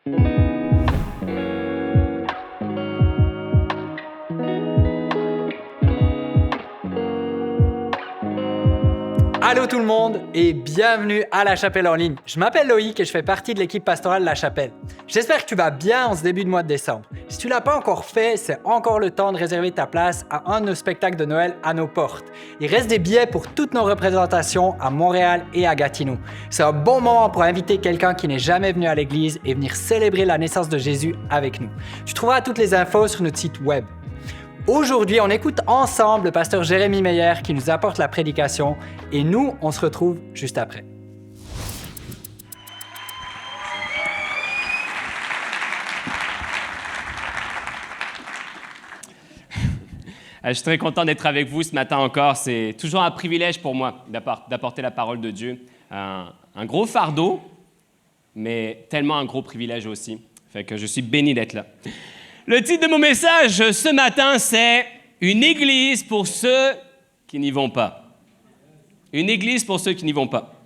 Allô tout le monde et bienvenue à La Chapelle en ligne. Je m'appelle Loïc et je fais partie de l'équipe pastorale La Chapelle. J'espère que tu vas bien en ce début de mois de décembre. Si tu ne l'as pas encore fait, c'est encore le temps de réserver ta place à un de nos spectacles de Noël à nos portes. Il reste des billets pour toutes nos représentations à Montréal et à Gatineau. C'est un bon moment pour inviter quelqu'un qui n'est jamais venu à l'église et venir célébrer la naissance de Jésus avec nous. Tu trouveras toutes les infos sur notre site web. Aujourd'hui, on écoute ensemble le pasteur Jérémy Meyer qui nous apporte la prédication et nous, on se retrouve juste après. Je suis très content d'être avec vous ce matin encore. C'est toujours un privilège pour moi d'apporter la parole de Dieu. Un gros fardeau, mais tellement un gros privilège aussi. Fait que je suis béni d'être là. Le titre de mon message ce matin, c'est « Une église pour ceux qui n'y vont pas ». Une église pour ceux qui n'y vont pas.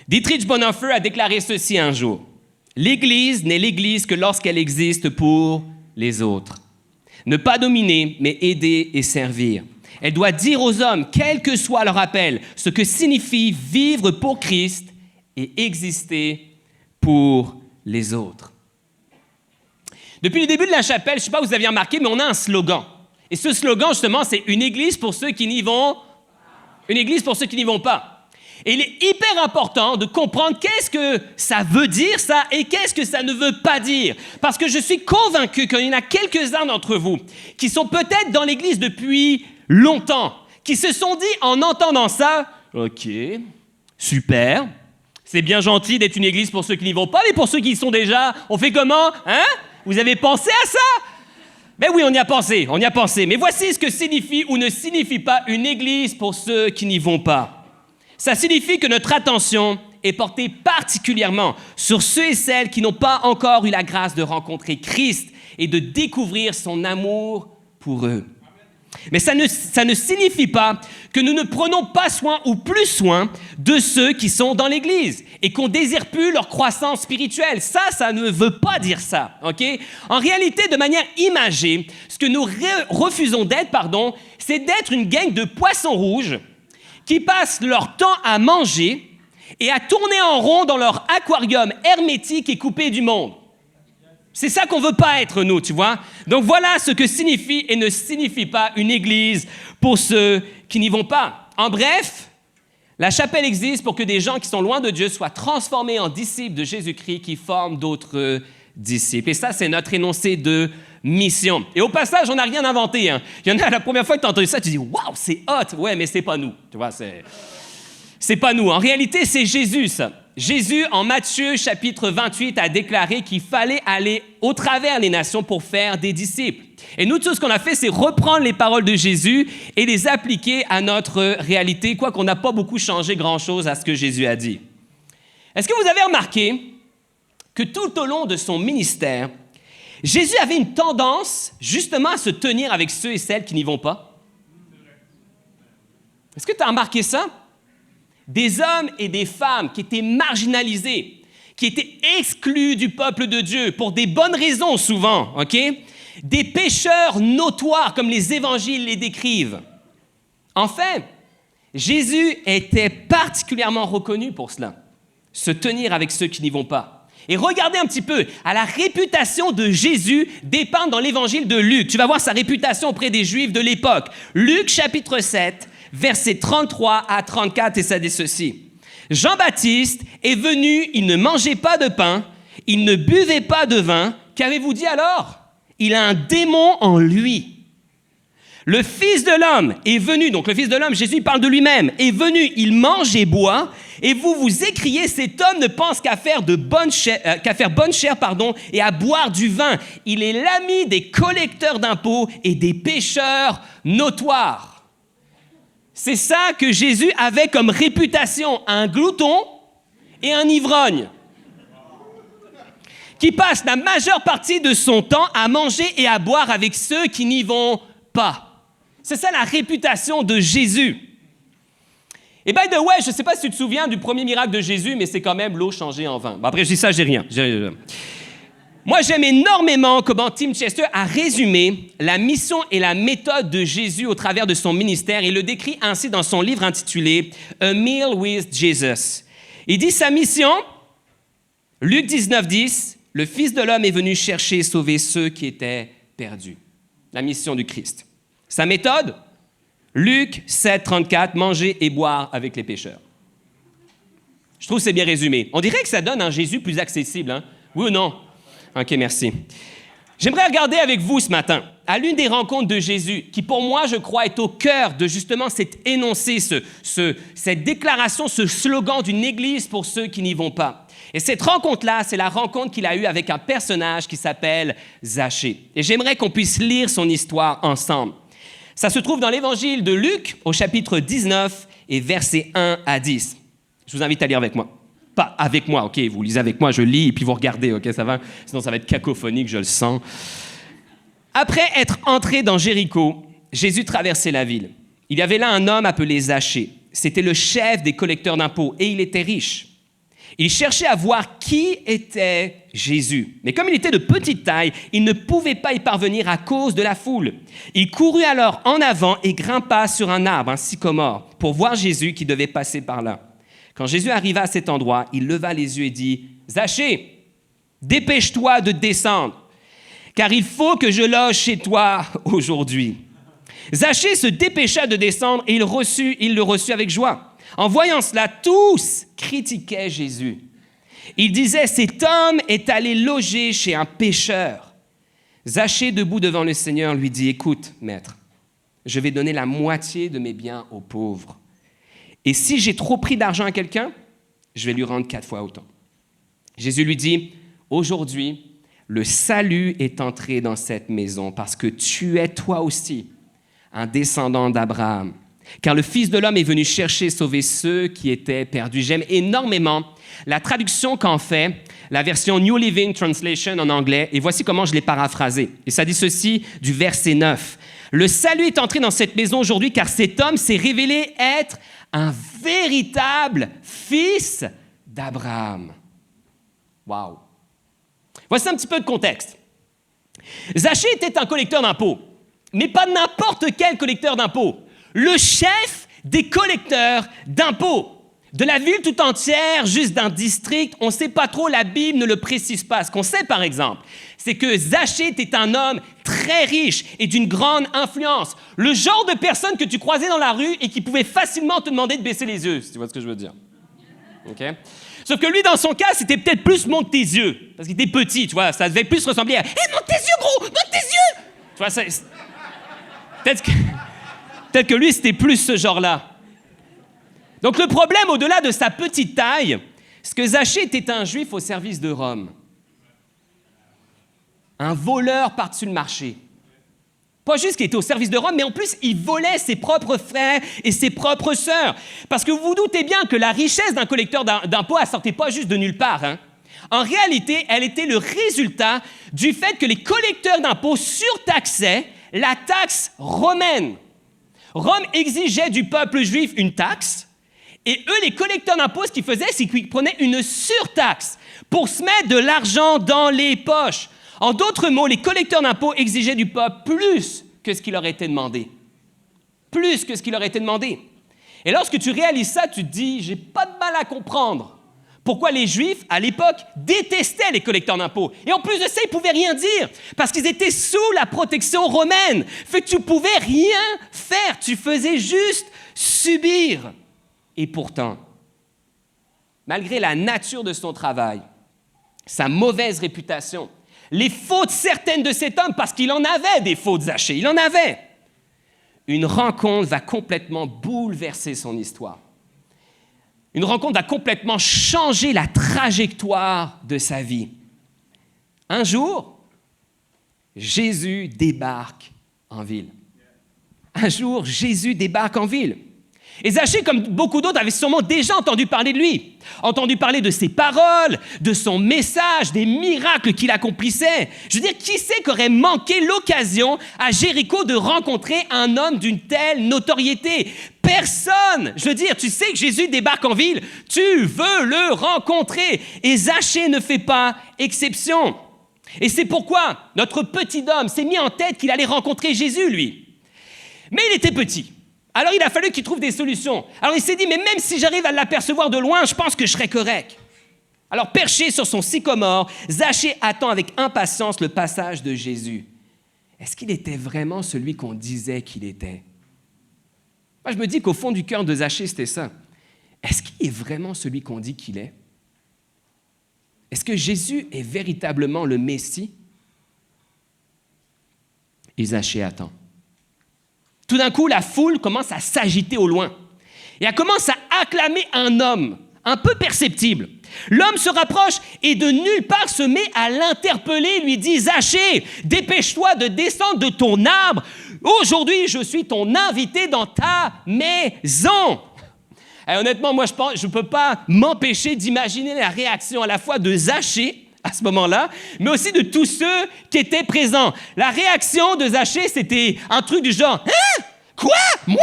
Dietrich Bonhoeffer a déclaré ceci un jour. « L'église n'est l'église que lorsqu'elle existe pour les autres. Ne pas dominer, mais aider et servir. Elle doit dire aux hommes, quel que soit leur appel, ce que signifie vivre pour Christ et exister pour les autres. » Depuis le début de la chapelle, je ne sais pas si vous aviez remarqué, mais on a un slogan. Et ce slogan, justement, c'est « Une église pour ceux qui n'y vont ». Une église pour ceux qui n'y vont pas. Et il est hyper important de comprendre qu'est-ce que ça veut dire, ça, et qu'est-ce que ça ne veut pas dire. Parce que je suis convaincu qu'il y en a quelques-uns d'entre vous qui sont peut-être dans l'église depuis longtemps, qui se sont dit en entendant ça, « OK, super, c'est bien gentil d'être une église pour ceux qui n'y vont pas, mais pour ceux qui y sont déjà, on fait comment, hein? Vous avez pensé à ça? » Ben oui, on y a pensé. Mais voici ce que signifie ou ne signifie pas une église pour ceux qui n'y vont pas. Ça signifie que notre attention est portée particulièrement sur ceux et celles qui n'ont pas encore eu la grâce de rencontrer Christ et de découvrir son amour pour eux. Mais ça ne signifie pas que nous ne prenons pas soin ou plus soin de ceux qui sont dans l'Église et qu'on ne désire plus leur croissance spirituelle. Ça ne veut pas dire ça, OK? En réalité, de manière imagée, ce que nous refusons d'être, c'est d'être une gang de poissons rouges qui passent leur temps à manger et à tourner en rond dans leur aquarium hermétique et coupé du monde. C'est ça qu'on ne veut pas être, nous, tu vois. Donc voilà ce que signifie et ne signifie pas une église pour ceux qui n'y vont pas. En bref, la chapelle existe pour que des gens qui sont loin de Dieu soient transformés en disciples de Jésus-Christ qui forment d'autres disciples. Et ça, c'est notre énoncé de mission. Et au passage, on n'a rien inventé. Hein. Il y en a, la première fois que tu as entendu ça, tu dis « Waouh, c'est hot! » Ouais, mais c'est pas nous, tu vois, c'est pas nous. En réalité, c'est Jésus, ça. Jésus, en Matthieu, chapitre 28, a déclaré qu'il fallait aller au travers des nations pour faire des disciples. Et nous, tout ce qu'on a fait, c'est reprendre les paroles de Jésus et les appliquer à notre réalité, quoiqu'on n'a pas beaucoup changé grand-chose à ce que Jésus a dit. Est-ce que vous avez remarqué que tout au long de son ministère, Jésus avait une tendance, justement, à se tenir avec ceux et celles qui n'y vont pas? Est-ce que tu as remarqué ça? Des hommes et des femmes qui étaient marginalisés, qui étaient exclus du peuple de Dieu pour des bonnes raisons souvent, OK? Des pécheurs notoires comme les évangiles les décrivent. En fait, Jésus était particulièrement reconnu pour cela, se tenir avec ceux qui n'y vont pas. Et regardez un petit peu, à la réputation de Jésus dépeinte dans l'évangile de Luc. Tu vas voir sa réputation auprès des Juifs de l'époque. Luc chapitre 7, versets 33 à 34, et ça dit ceci. « Jean-Baptiste est venu, il ne mangeait pas de pain, il ne buvait pas de vin. Qu'avez-vous dit alors? Il a un démon en lui. Le Fils de l'homme est venu, donc le Fils de l'homme, Jésus parle de lui-même, est venu, il mange et boit, et vous écriez, cet homme ne pense qu'à faire bonne chair, et à boire du vin. Il est l'ami des collecteurs d'impôts et des pécheurs notoires. » C'est ça que Jésus avait comme réputation, un glouton et un ivrogne, qui passe la majeure partie de son temps à manger et à boire avec ceux qui n'y vont pas. C'est ça la réputation de Jésus. Et by the way, je ne sais pas si tu te souviens du premier miracle de Jésus, mais c'est quand même l'eau changée en vin. Bon, après, je dis ça, j'ai rien. Moi, j'aime énormément comment Tim Chester a résumé la mission et la méthode de Jésus au travers de son ministère. Il le décrit ainsi dans son livre intitulé « A Meal with Jesus ». Il dit sa mission, Luc 19:10, « Le Fils de l'homme est venu chercher et sauver ceux qui étaient perdus ». La mission du Christ. Sa méthode, Luc 7:34, « Manger et boire avec les pécheurs ». Je trouve que c'est bien résumé. On dirait que ça donne un Jésus plus accessible, hein? Oui ou non? OK, merci. J'aimerais regarder avec vous ce matin à l'une des rencontres de Jésus qui, pour moi, je crois, est au cœur de justement cet énoncé, cette déclaration, ce slogan d'une église pour ceux qui n'y vont pas. Et cette rencontre-là, c'est la rencontre qu'il a eue avec un personnage qui s'appelle Zachée. Et j'aimerais qu'on puisse lire son histoire ensemble. Ça se trouve dans l'évangile de Luc, au chapitre 19 et versets 1 à 10. Je vous invite à lire avec moi. Pas avec moi, OK, vous lisez avec moi, je lis et puis vous regardez, OK, ça va? Sinon, ça va être cacophonique, je le sens. Après être entré dans Jéricho, Jésus traversait la ville. Il y avait là un homme appelé Zachée. C'était le chef des collecteurs d'impôts et il était riche. Il cherchait à voir qui était Jésus. Mais comme il était de petite taille, il ne pouvait pas y parvenir à cause de la foule. Il courut alors en avant et grimpa sur un arbre, un sycomore, pour voir Jésus qui devait passer par là. Quand Jésus arriva à cet endroit, il leva les yeux et dit « Zachée, dépêche-toi de descendre, car il faut que je loge chez toi aujourd'hui. » Zachée se dépêcha de descendre et il le reçut avec joie. En voyant cela, tous critiquaient Jésus. Ils disaient « Cet homme est allé loger chez un pécheur. » Zachée, debout devant le Seigneur, lui dit « Écoute, maître, je vais donner la moitié de mes biens aux pauvres. Et si j'ai trop pris d'argent à quelqu'un, je vais lui rendre 4 fois autant. » Jésus lui dit, « Aujourd'hui, le salut est entré dans cette maison parce que tu es toi aussi un descendant d'Abraham. Car le Fils de l'homme est venu chercher et sauver ceux qui étaient perdus. » J'aime énormément la traduction qu'en fait la version New Living Translation en anglais. Et voici comment je l'ai paraphrasé. Et ça dit ceci du verset 9. « Le salut est entré dans cette maison aujourd'hui car cet homme s'est révélé être un véritable fils d'Abraham. » Wow! Voici un petit peu de contexte. Zachée était un collecteur d'impôts, mais pas n'importe quel collecteur d'impôts. Le chef des collecteurs d'impôts. De la ville tout entière, juste d'un district, on ne sait pas trop, la Bible ne le précise pas. Ce qu'on sait, par exemple, c'est que Zachée était un homme très riche et d'une grande influence. Le genre de personne que tu croisais dans la rue et qui pouvait facilement te demander de baisser les yeux, si tu vois ce que je veux dire. Okay? Sauf que lui, dans son cas, c'était peut-être plus « monte tes yeux », parce qu'il était petit, tu vois, ça devait plus ressembler à « Hey, monte tes yeux, gros, monte tes yeux !» Tu vois, ça, peut-être que lui, c'était plus ce genre-là. Donc le problème, au-delà de sa petite taille, c'est que Zachée était un juif au service de Rome. Un voleur par-dessus le marché. Pas juste qu'il était au service de Rome, mais en plus, il volait ses propres frères et ses propres sœurs. Parce que vous vous doutez bien que la richesse d'un collecteur d'impôts, elle ne sortait pas juste de nulle part. Hein. En réalité, elle était le résultat du fait que les collecteurs d'impôts surtaxaient la taxe romaine. Rome exigeait du peuple juif une taxe, et eux, les collecteurs d'impôts, ce qu'ils faisaient, c'est qu'ils prenaient une surtaxe pour se mettre de l'argent dans les poches. En d'autres mots, les collecteurs d'impôts exigeaient du peuple plus que ce qui leur était demandé. Plus que ce qui leur était demandé. Et lorsque tu réalises ça, tu te dis, j'ai pas de mal à comprendre pourquoi les Juifs, à l'époque, détestaient les collecteurs d'impôts. Et en plus de ça, ils ne pouvaient rien dire, parce qu'ils étaient sous la protection romaine. Fait que tu ne pouvais rien faire, tu faisais juste subir. Et pourtant, malgré la nature de son travail, sa mauvaise réputation, les fautes certaines de cet homme, parce qu'il en avait des fautes, Zachée, il en avait, une rencontre va complètement bouleverser son histoire. Une rencontre va complètement changer la trajectoire de sa vie. Un jour, Jésus débarque en ville. Un jour, Jésus débarque en ville. Et Zachée, comme beaucoup d'autres, avait sûrement déjà entendu parler de lui, entendu parler de ses paroles, de son message, des miracles qu'il accomplissait. Je veux dire, qui c'est qu'aurait manqué l'occasion à Jéricho de rencontrer un homme d'une telle notoriété? Personne! Je veux dire, tu sais que Jésus débarque en ville, tu veux le rencontrer. Et Zachée ne fait pas exception. Et c'est pourquoi notre petit homme s'est mis en tête qu'il allait rencontrer Jésus, lui. Mais il était petit. Alors il a fallu qu'il trouve des solutions. Alors il s'est dit, mais même si j'arrive à l'apercevoir de loin, je pense que je serai correct. Alors perché sur son sycomore, Zachée attend avec impatience le passage de Jésus. Est-ce qu'il était vraiment celui qu'on disait qu'il était? Moi, je me dis qu'au fond du cœur de Zachée, c'était ça. Est-ce qu'il est vraiment celui qu'on dit qu'il est? Est-ce que Jésus est véritablement le Messie? Et Zachée attend. Tout d'un coup, la foule commence à s'agiter au loin. Et elle commence à acclamer un homme, un peu perceptible. L'homme se rapproche et de nulle part se met à l'interpeller, lui dit « Zachée, dépêche-toi de descendre de ton arbre. Aujourd'hui, je suis ton invité dans ta maison. » Et honnêtement, moi, je ne peux pas m'empêcher d'imaginer la réaction à la fois de Zachée, à ce moment-là, mais aussi de tous ceux qui étaient présents. La réaction de Zachée, c'était un truc du genre « Hein? Quoi? Moi? »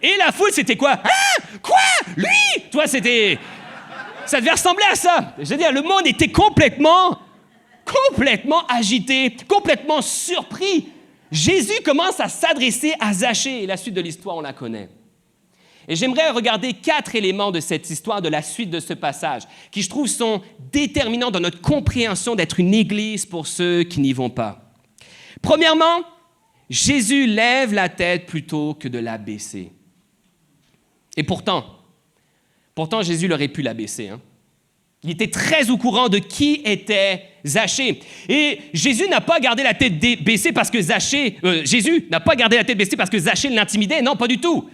Et la foule, c'était quoi? « Hein? Quoi? Lui? » Toi, c'était... Ça devait ressembler à ça. Je veux dire, le monde était complètement agité, complètement surpris. Jésus commence à s'adresser à Zachée, et la suite de l'histoire, on la connaît. Et j'aimerais regarder 4 éléments de cette histoire, de la suite de ce passage, qui, je trouve, sont déterminants dans notre compréhension d'être une église pour ceux qui n'y vont pas. Premièrement, Jésus lève la tête plutôt que de la baisser. Et pourtant, Jésus aurait pu la baisser. Il était très au courant de qui était Zachée. Et Jésus n'a pas gardé la tête baissée parce que Jésus n'a pas gardé la tête baissée parce que Zachée l'intimidait. Non, pas du tout.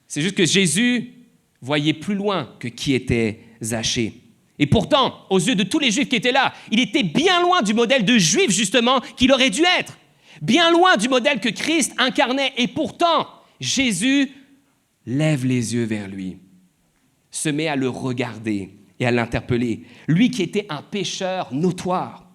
C'est juste que Jésus voyait plus loin que qui était Zachée. Et pourtant, aux yeux de tous les Juifs qui étaient là, il était bien loin du modèle de Juif, justement, qu'il aurait dû être. Bien loin du modèle que Christ incarnait. Et pourtant, Jésus lève les yeux vers lui, se met à le regarder et à l'interpeller. Lui qui était un pécheur notoire.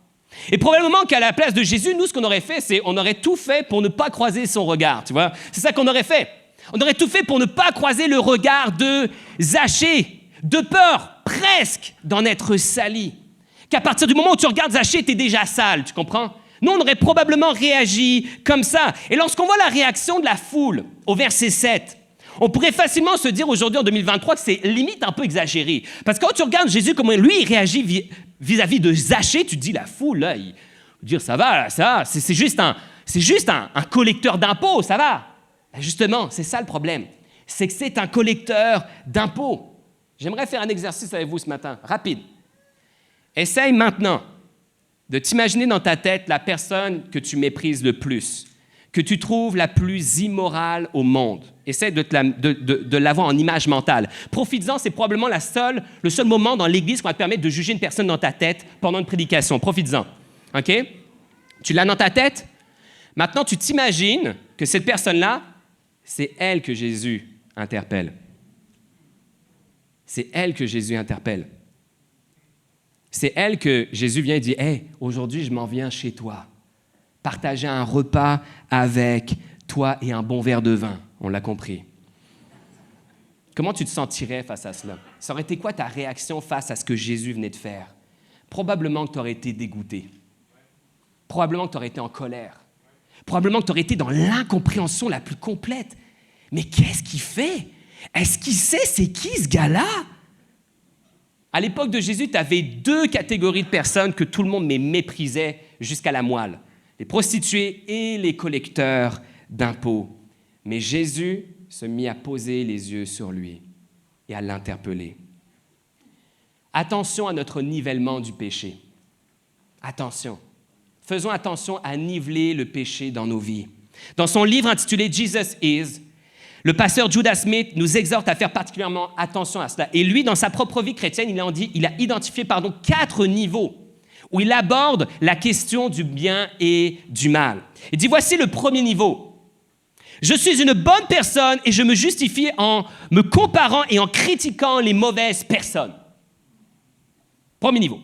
Et probablement qu'à la place de Jésus, nous, ce qu'on aurait fait, c'est on aurait tout fait pour ne pas croiser son regard, tu vois. C'est ça qu'on aurait fait. On aurait tout fait pour ne pas croiser le regard de Zachée, de peur presque d'en être sali. Qu'à partir du moment où tu regardes Zachée, tu es déjà sale, tu comprends? Nous, on aurait probablement réagi comme ça. Et lorsqu'on voit la réaction de la foule au verset 7, on pourrait facilement se dire aujourd'hui en 2023 que c'est limite un peu exagéré. Parce que quand tu regardes Jésus, comment lui il réagit vis-à-vis de Zachée, tu te dis la foule, là, il dire ça va, ça, c'est juste un collecteur d'impôts, ça va. Justement, c'est ça le problème. C'est que c'est un collecteur d'impôts. J'aimerais faire un exercice avec vous ce matin, rapide. Essaye maintenant de t'imaginer dans ta tête la personne que tu méprises le plus, que tu trouves la plus immorale au monde. Essaye de l'avoir en image mentale. Profites-en, c'est probablement le seul moment dans l'Église qui va te permettre de juger une personne dans ta tête pendant une prédication. Profites-en. OK? Tu l'as dans ta tête? Maintenant, tu t'imagines que cette personne-là, c'est elle que Jésus interpelle. C'est elle que Jésus interpelle. C'est elle que Jésus vient et dit « Hey, aujourd'hui, je m'en viens chez toi. Partager un repas avec toi et un bon verre de vin. » On l'a compris. Comment tu te sentirais face à cela? Ça aurait été quoi ta réaction face à ce que Jésus venait de faire? Probablement que tu aurais été dégoûté. Probablement que tu aurais été en colère. Probablement que tu aurais été dans l'incompréhension la plus complète. Mais qu'est-ce qu'il fait? Est-ce qu'il sait c'est qui ce gars-là? À l'époque de Jésus, tu avais 2 catégories de personnes que tout le monde méprisait jusqu'à la moelle. Les prostituées et les collecteurs d'impôts. Mais Jésus se mit à poser les yeux sur lui et à l'interpeller. Attention à notre nivellement du péché. Attention. Faisons attention à niveler le péché dans nos vies. Dans son livre intitulé « Jesus is », le pasteur Judah Smith nous exhorte à faire particulièrement attention à cela. Et lui, dans sa propre vie chrétienne, il a identifié 4 niveaux où il aborde la question du bien et du mal. Il dit, voici le premier niveau. Je suis une bonne personne et je me justifie en me comparant et en critiquant les mauvaises personnes. Premier niveau.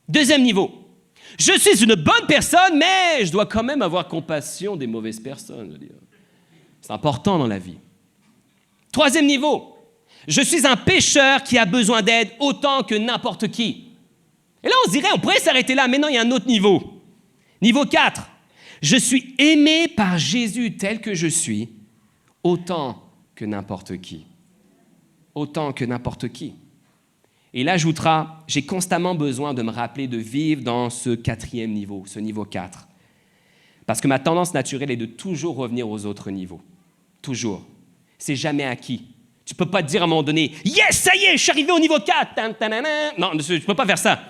Deuxième niveau. Je suis une bonne personne, mais je dois quand même avoir compassion des mauvaises personnes. Je veux dire. C'est important dans la vie. Troisième niveau. Je suis un pécheur qui a besoin d'aide autant que n'importe qui. Et là, on pourrait s'arrêter là, mais non, il y a un autre niveau. Niveau 4. Je suis aimé par Jésus tel que je suis, autant que n'importe qui. Autant que n'importe qui. Et il ajoutera, j'ai constamment besoin de me rappeler de vivre dans ce 4e niveau, ce niveau 4. Parce que ma tendance naturelle est de toujours revenir aux autres niveaux. Toujours. C'est jamais acquis. Tu ne peux pas te dire à un moment donné, « Yes, ça y est, je suis arrivé au niveau 4! » Non, tu ne peux pas faire ça.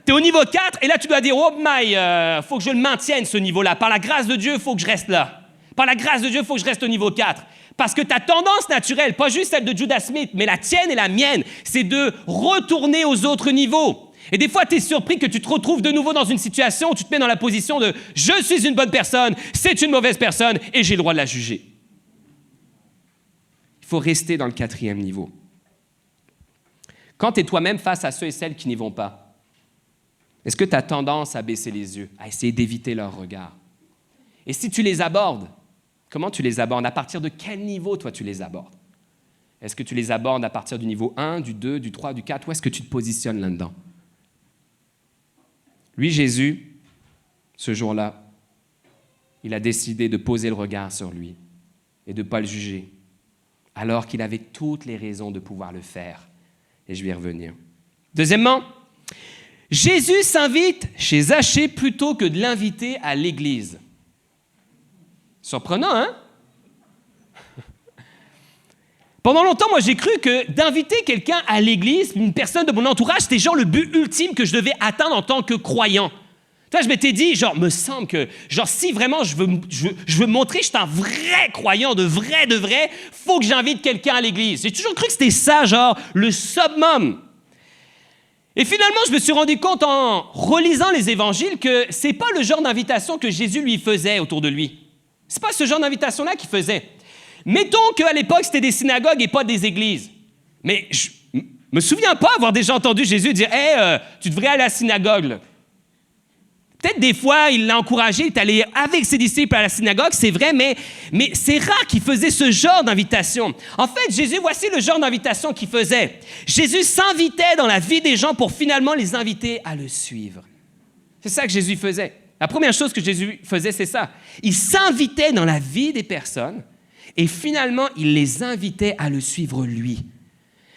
Tu es au niveau 4 et là, tu dois dire, « Oh my, faut que je le maintienne, ce niveau-là. Par la grâce de Dieu, il faut que je reste là. Par la grâce de Dieu, il faut que je reste au niveau 4. » Parce que ta tendance naturelle, pas juste celle de Judas Smith, mais la tienne et la mienne, c'est de retourner aux autres niveaux. Et des fois, tu es surpris que tu te retrouves de nouveau dans une situation où tu te mets dans la position de « Je suis une bonne personne, c'est une mauvaise personne et j'ai le droit de la juger. » Il faut rester dans le 4e niveau. Quand tu es toi-même face à ceux et celles qui n'y vont pas, est-ce que tu as tendance à baisser les yeux, à essayer d'éviter leur regard? Et si tu les abordes, comment tu les abordes? À partir de quel niveau, toi, tu les abordes? Est-ce que tu les abordes à partir du niveau 1, du 2, du 3, du 4? Où est-ce que tu te positionnes là-dedans? Lui, Jésus, ce jour-là, il a décidé de poser le regard sur lui et de ne pas le juger, alors qu'il avait toutes les raisons de pouvoir le faire. Et je vais y revenir. Deuxièmement, Jésus s'invite chez Zachée plutôt que de l'inviter à l'église. Surprenant, hein? Pendant longtemps, moi, j'ai cru que d'inviter quelqu'un à l'église, une personne de mon entourage, c'était genre le but ultime que je devais atteindre en tant que croyant. Tu vois, je m'étais dit, genre, me semble que, genre, si vraiment je veux montrer que je suis un vrai croyant, de vrai, faut que j'invite quelqu'un à l'église. J'ai toujours cru que c'était ça, genre, le summum. Et finalement, je me suis rendu compte en relisant les évangiles que c'est pas le genre d'invitation que Jésus lui faisait autour de lui. C'est pas ce genre d'invitation-là qu'il faisait. Mettons qu'à l'époque, c'était des synagogues et pas des églises. Mais je me souviens pas avoir déjà entendu Jésus dire « Hey, tu devrais aller à la synagogue. » là. Peut-être des fois, il l'a encouragé, il est allé avec ses disciples à la synagogue, c'est vrai, mais c'est rare qu'il faisait ce genre d'invitation. En fait, Jésus, voici le genre d'invitation qu'il faisait. Jésus s'invitait dans la vie des gens pour finalement les inviter à le suivre. C'est ça que Jésus faisait. La première chose que Jésus faisait, c'est ça. Il s'invitait dans la vie des personnes et finalement, il les invitait à le suivre lui.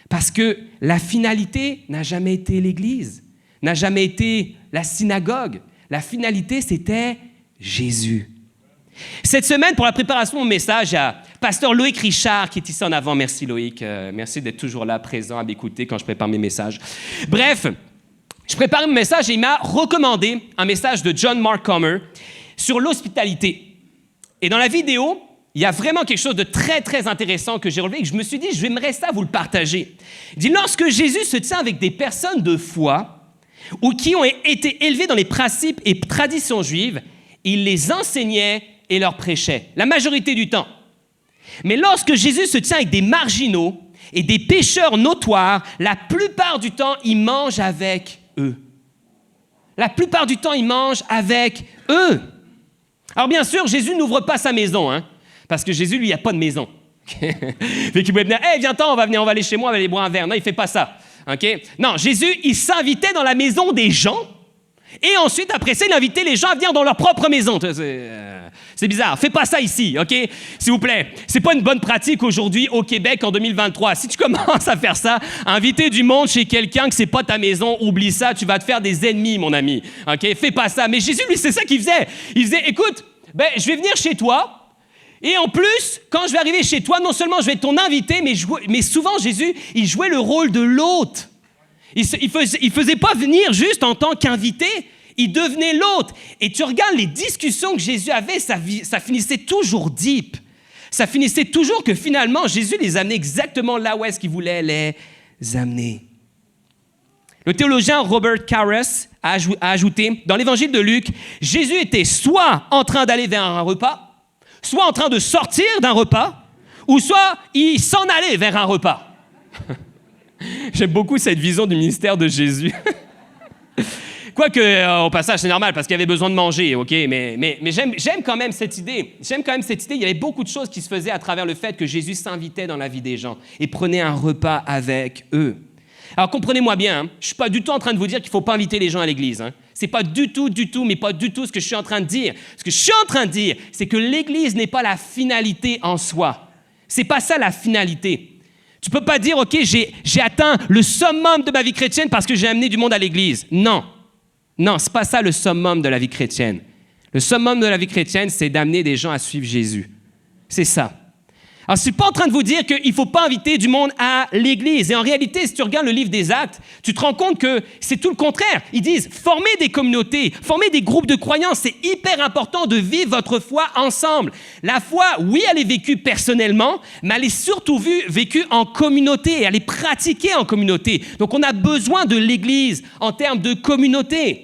Parce que la finalité n'a jamais été l'Église, n'a jamais été la synagogue. La finalité, c'était Jésus. Cette semaine, pour la préparation de mon message, il y a pasteur Loïc Richard qui est ici en avant. Merci Loïc, merci d'être toujours là, présent, à m'écouter quand je prépare mes messages. Bref, je prépare mon message et il m'a recommandé un message de John Mark Comer sur l'hospitalité. Et dans la vidéo, il y a vraiment quelque chose de très, très intéressant que j'ai relevé et que je me suis dit, j'aimerais ça vous le partager. Il dit, lorsque Jésus se tient avec des personnes de foi ou qui ont été élevées dans les principes et traditions juives, il les enseignait et leur prêchait, la majorité du temps. Mais lorsque Jésus se tient avec des marginaux et des pécheurs notoires, la plupart du temps, il mange avec eux. La plupart du temps, il mange avec eux. Alors bien sûr, Jésus n'ouvre pas sa maison, hein, parce que Jésus, lui, il n'y a pas de maison. Fait qu'il pouvait venir, « Hey, viens-t'en, on va venir, on va aller chez moi, on va aller boire un verre. » Non, il ne fait pas ça. Okay? Non, Jésus, il s'invitait dans la maison des gens et ensuite, après ça, il invitait les gens à venir dans leur propre maison. C'est bizarre. Fais pas ça ici, OK? S'il vous plaît. C'est pas une bonne pratique aujourd'hui au Québec en 2023. Si tu commences à faire ça, inviter du monde chez quelqu'un que c'est pas ta maison, oublie ça, tu vas te faire des ennemis, mon ami. OK? Fais pas ça. Mais Jésus, lui, c'est ça qu'il faisait. Il disait, écoute, je vais venir chez toi. Et en plus, quand je vais arriver chez toi, non seulement je vais être ton invité, mais souvent, Jésus, il jouait le rôle de l'hôte. Il faisait pas venir juste en tant qu'invité, il devenait l'hôte. Et tu regardes les discussions que Jésus avait, ça finissait toujours deep. Ça finissait toujours que finalement, Jésus les amenait exactement là où est-ce qu'il voulait les amener. Le théologien Robert Karras a ajouté, dans l'évangile de Luc, Jésus était soit en train d'aller vers un repas, soit en train de sortir d'un repas, ou soit il s'en allait vers un repas. J'aime beaucoup cette vision du ministère de Jésus. Quoique, au passage, c'est normal, parce qu'il avait besoin de manger, OK? Mais j'aime quand même cette idée. J'aime quand même cette idée. Il y avait beaucoup de choses qui se faisaient à travers le fait que Jésus s'invitait dans la vie des gens et prenait un repas avec eux. Alors comprenez-moi bien, je ne suis pas du tout en train de vous dire qu'il ne faut pas inviter les gens à l'église. Ce n'est pas du tout, mais pas du tout ce que je suis en train de dire. Ce que je suis en train de dire, c'est que l'église n'est pas la finalité en soi. Ce n'est pas ça la finalité. Tu ne peux pas dire, OK, j'ai atteint le summum de ma vie chrétienne parce que j'ai amené du monde à l'église. Non, ce n'est pas ça le summum de la vie chrétienne. Le summum de la vie chrétienne, c'est d'amener des gens à suivre Jésus. C'est ça. Alors, je ne suis pas en train de vous dire qu'il ne faut pas inviter du monde à l'église. Et en réalité, si tu regardes le livre des Actes, tu te rends compte que c'est tout le contraire. Ils disent, formez des communautés, formez des groupes de croyance. C'est hyper important de vivre votre foi ensemble. La foi, oui, elle est vécue personnellement, mais elle est surtout vécue en communauté. Elle est pratiquée en communauté. Donc, on a besoin de l'église en termes de communauté.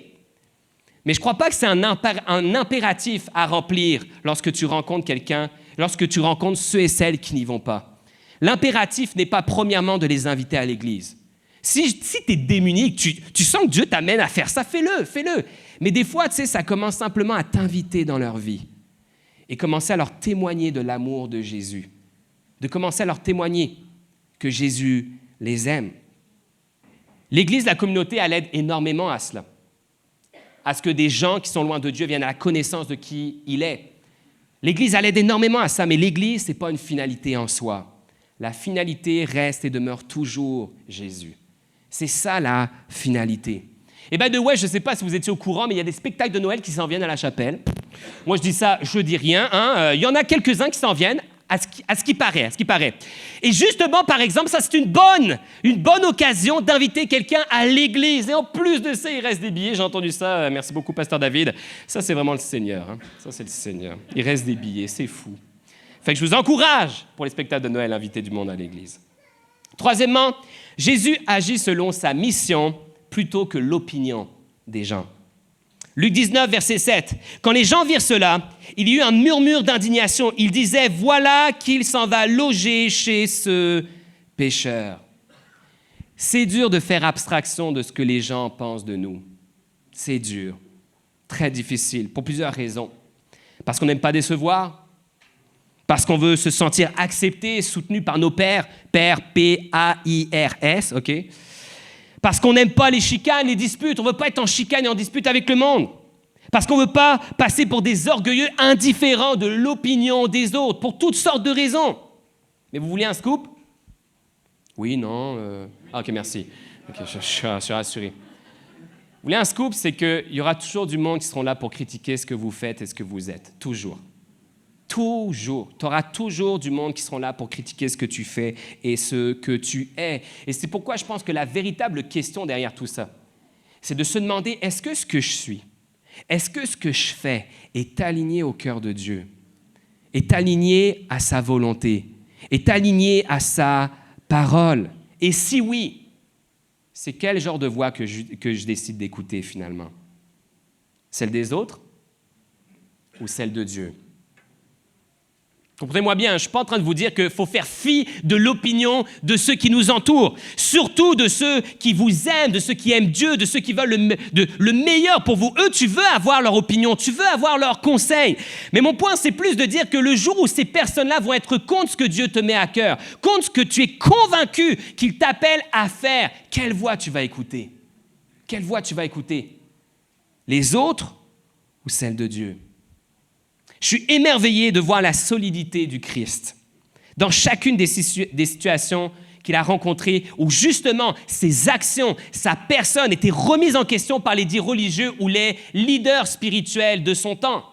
Mais je ne crois pas que c'est un impératif à remplir lorsque tu rencontres quelqu'un, lorsque tu rencontres ceux et celles qui n'y vont pas. L'impératif n'est pas premièrement de les inviter à l'église. Si tu es démuni, tu sens que Dieu t'amène à faire ça, fais-le. Mais des fois, tu sais, ça commence simplement à t'inviter dans leur vie et commencer à leur témoigner de l'amour de Jésus, de commencer à leur témoigner que Jésus les aime. L'église, la communauté, elle aide énormément à cela, à ce que des gens qui sont loin de Dieu viennent à la connaissance de qui il est. L'Église, elle aide énormément à ça, mais l'Église, ce n'est pas une finalité en soi. La finalité reste et demeure toujours Jésus. C'est ça la finalité. Et by the way, je ne sais pas si vous étiez au courant, mais il y a des spectacles de Noël qui s'en viennent à la chapelle. Moi, je dis ça, je dis rien. Il y en a quelques-uns qui s'en viennent, à ce qui paraît. Et justement, par exemple, ça, c'est une bonne occasion d'inviter quelqu'un à l'église. Et en plus de ça, il reste des billets. J'ai entendu ça. Merci beaucoup, Pasteur David. Ça, c'est vraiment le Seigneur. Ça, c'est le Seigneur. Il reste des billets. C'est fou. Fait que je vous encourage, pour les spectacles de Noël, à inviter du monde à l'église. Troisièmement, Jésus agit selon sa mission plutôt que l'opinion des gens. Luc 19, verset 7. Quand les gens virent cela, il y eut un murmure d'indignation. Ils disaient, voilà qu'il s'en va loger chez ce pécheur. C'est dur de faire abstraction de ce que les gens pensent de nous. C'est dur, très difficile, pour plusieurs raisons. Parce qu'on n'aime pas décevoir, parce qu'on veut se sentir accepté, soutenu par nos pairs, pairs, P-A-I-R-S, OK? Parce qu'on n'aime pas les chicanes, les disputes. On ne veut pas être en chicane et en dispute avec le monde. Parce qu'on ne veut pas passer pour des orgueilleux indifférents de l'opinion des autres, pour toutes sortes de raisons. Mais vous voulez un scoop? Oui, non. OK, merci. OK, je suis rassuré. Vous voulez un scoop? C'est qu'il y aura toujours du monde qui seront là pour critiquer ce que vous faites et ce que vous êtes. Toujours. Toujours. Tu auras toujours du monde qui seront là pour critiquer ce que tu fais et ce que tu es. Et c'est pourquoi je pense que la véritable question derrière tout ça, c'est de se demander, est-ce que ce que je suis, est-ce que ce que je fais est aligné au cœur de Dieu, est aligné à sa volonté, est aligné à sa parole? Et si oui, c'est quel genre de voix que je décide d'écouter finalement? Celle des autres ou celle de Dieu? Comprenez-moi bien, je ne suis pas en train de vous dire qu'il faut faire fi de l'opinion de ceux qui nous entourent, surtout de ceux qui vous aiment, de ceux qui aiment Dieu, de ceux qui veulent le meilleur pour vous. Eux, tu veux avoir leur opinion, tu veux avoir leurs conseils. Mais mon point, c'est plus de dire que le jour où ces personnes-là vont être contre ce que Dieu te met à cœur, contre ce que tu es convaincu qu'il t'appelle à faire, quelle voix tu vas écouter? Quelle voix tu vas écouter? Les autres ou celle de Dieu? Je suis émerveillé de voir la solidité du Christ dans chacune des situations qu'il a rencontrées où justement ses actions, sa personne étaient remises en question par les dits religieux ou les leaders spirituels de son temps.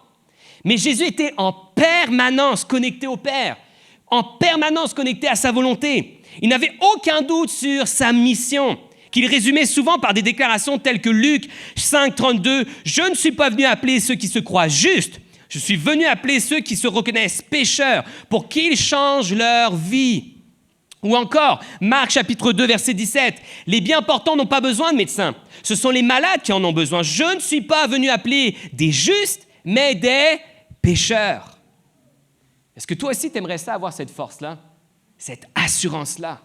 Mais Jésus était en permanence connecté au Père, en permanence connecté à sa volonté. Il n'avait aucun doute sur sa mission, qu'il résumait souvent par des déclarations telles que Luc 5, 32, « Je ne suis pas venu appeler ceux qui se croient justes, je suis venu appeler ceux qui se reconnaissent pécheurs pour qu'ils changent leur vie. » Ou encore, Marc chapitre 2, verset 17, « Les bien portants n'ont pas besoin de médecins. Ce sont les malades qui en ont besoin. Je ne suis pas venu appeler des justes, mais des pécheurs. » Est-ce que toi aussi, tu aimerais ça, avoir cette force-là, cette assurance-là?